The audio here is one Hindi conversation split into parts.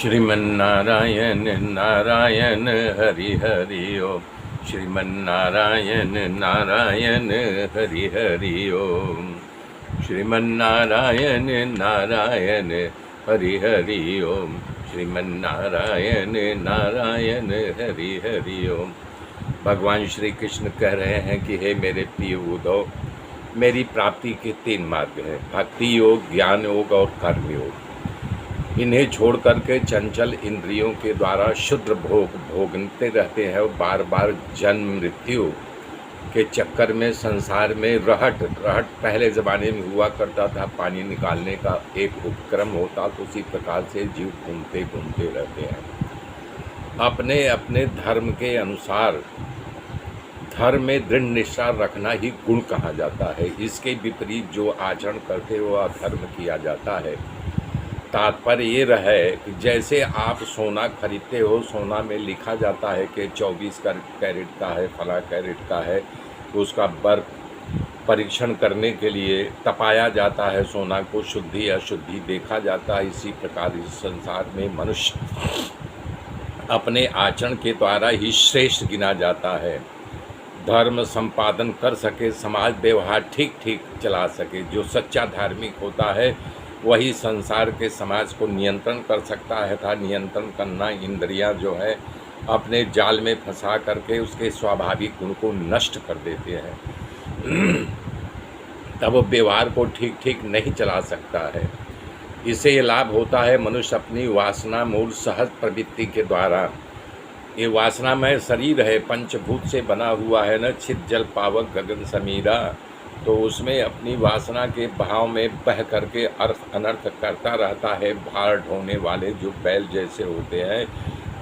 श्रीमन्नारायण नारायण हरि हरि ओम। श्रीमन्नारायण नारायण हरि हरि ओम। श्रीमन्नारायण नारायण हरि हरि ओम। श्रीमन्नारायण नारायण हरि हरि ओम। भगवान श्री कृष्ण कह रहे हैं कि हे मेरे प्रिय उद्धव, मेरी प्राप्ति के 3 मार्ग हैं, भक्ति योग, ज्ञान योग और कर्म योग। इन्हें छोड़ करके चंचल इंद्रियों के द्वारा शुद्र भोग भोगते रहते हैं और बार बार जन्म मृत्यु के चक्कर में संसार में रहट पहले ज़माने में हुआ करता था, पानी निकालने का एक उपक्रम होता, तो उसी प्रकार से जीव घूमते घूमते रहते हैं। अपने अपने धर्म के अनुसार धर्म में दृढ़ निष्ठा रखना ही गुण कहा जाता है। इसके विपरीत जो आचरण करते वो अधर्म किया जाता है। तात्पर्य ये रहे कि जैसे आप सोना खरीदते हो, सोना में लिखा जाता है कि 24 कैरेट का है, फला कैरेट का है, तो उसका बर्फ परीक्षण करने के लिए तपाया जाता है, सोना को शुद्धि अशुद्धि देखा जाता है। इसी प्रकार इस संसार में मनुष्य अपने आचरण के द्वारा ही श्रेष्ठ गिना जाता है। धर्म संपादन कर सके, समाज व्यवहार ठीक चला सके। जो सच्चा धार्मिक होता है वही संसार के समाज को नियंत्रण कर सकता है था। नियंत्रण करना इंद्रियां जो है अपने जाल में फंसा करके उसके स्वाभाविक गुण को नष्ट कर देते हैं। तब वो व्यवहार को ठीक नहीं चला सकता है। इससे ये लाभ होता है, मनुष्य अपनी वासना मूल सहज प्रवृत्ति के द्वारा, ये वासनामय शरीर है, पंचभूत से बना हुआ है न, छिद जल पावक गगन समीरा, तो उसमें अपनी वासना के भाव में बह करके अर्थ अनर्थ करता रहता है। भार ढोने वाले जो बैल जैसे होते हैं,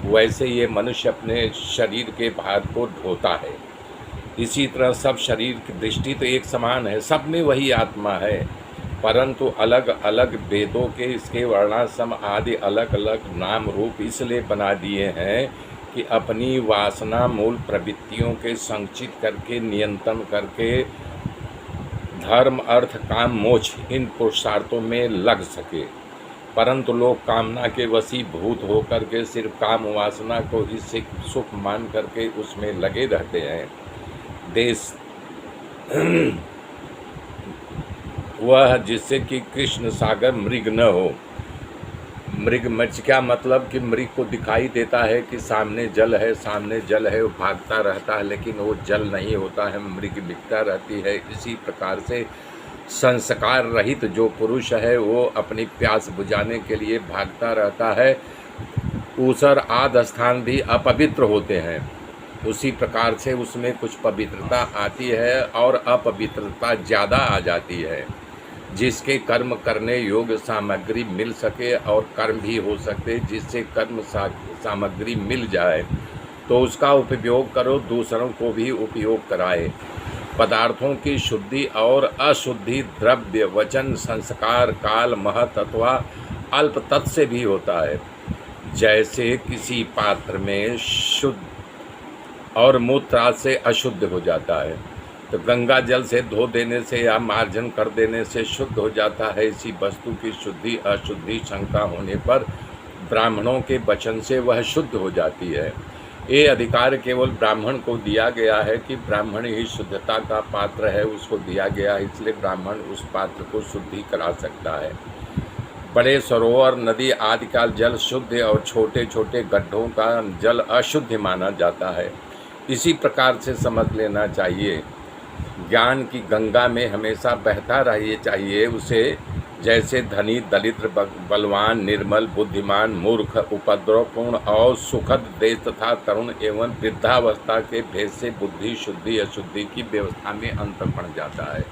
वैसे ये मनुष्य अपने शरीर के भार को ढोता है। इसी तरह सब शरीर की दृष्टि तो एक समान है, सब में वही आत्मा है, परंतु अलग अलग वेदों के इसके वर्णाश्रम आदि अलग अलग नाम रूप इसलिए बना दिए हैं कि अपनी वासना मूल प्रवृत्तियों के संचित करके नियंत्रण करके धर्म अर्थ काम मोक्ष इन पुरुषार्थों में लग सके। परंतु लोग कामना के वशीभूत होकर के सिर्फ काम वासना को ही सुख मान करके उसमें लगे रहते हैं। देश वह जिससे कि कृष्ण सागर मृग न हो। मृग मच क्या मतलब कि मृग को दिखाई देता है कि सामने जल है, सामने जल है, वो भागता रहता है, लेकिन वो जल नहीं होता है, मृग दिखता रहती है। इसी प्रकार से संस्कार रहित जो पुरुष है वो अपनी प्यास बुझाने के लिए भागता रहता है। ऊसर आदि स्थान भी अपवित्र होते हैं, उसी प्रकार से उसमें कुछ पवित्रता आती है और अपवित्रता ज़्यादा आ जाती है। जिसके कर्म करने योग्य सामग्री मिल सके और कर्म भी हो सके, जिससे कर्म सामग्री मिल जाए तो उसका उपयोग करो, दूसरों को भी उपयोग कराए। पदार्थों की शुद्धि और अशुद्धि द्रव्य वचन संस्कार काल महत अथवा अल्प तत् से भी होता है। जैसे किसी पात्र में शुद्ध और मूत्र से अशुद्ध हो जाता है, तो गंगा जल से धो देने से या मार्जन कर देने से शुद्ध हो जाता है। इसी वस्तु की शुद्धि अशुद्धि शंका होने पर ब्राह्मणों के वचन से वह शुद्ध हो जाती है। ये अधिकार केवल ब्राह्मण को दिया गया है कि ब्राह्मण ही शुद्धता का पात्र है, उसको दिया गया है, इसलिए ब्राह्मण उस पात्र को शुद्धि करा सकता है। बड़े सरोवर नदी आदि का जल शुद्ध और छोटे छोटे गड्ढों का जल अशुद्ध माना जाता है। इसी प्रकार से समझ लेना चाहिए, ज्ञान की गंगा में हमेशा बहता रहना चाहिए। उसे जैसे धनी दलित बलवान निर्मल बुद्धिमान मूर्ख उपद्रवपूर्ण और सुखद देश तथा तरुण एवं वृद्धावस्था के भेद से बुद्धि शुद्धि अशुद्धि की व्यवस्था में अंतर पड़ जाता है।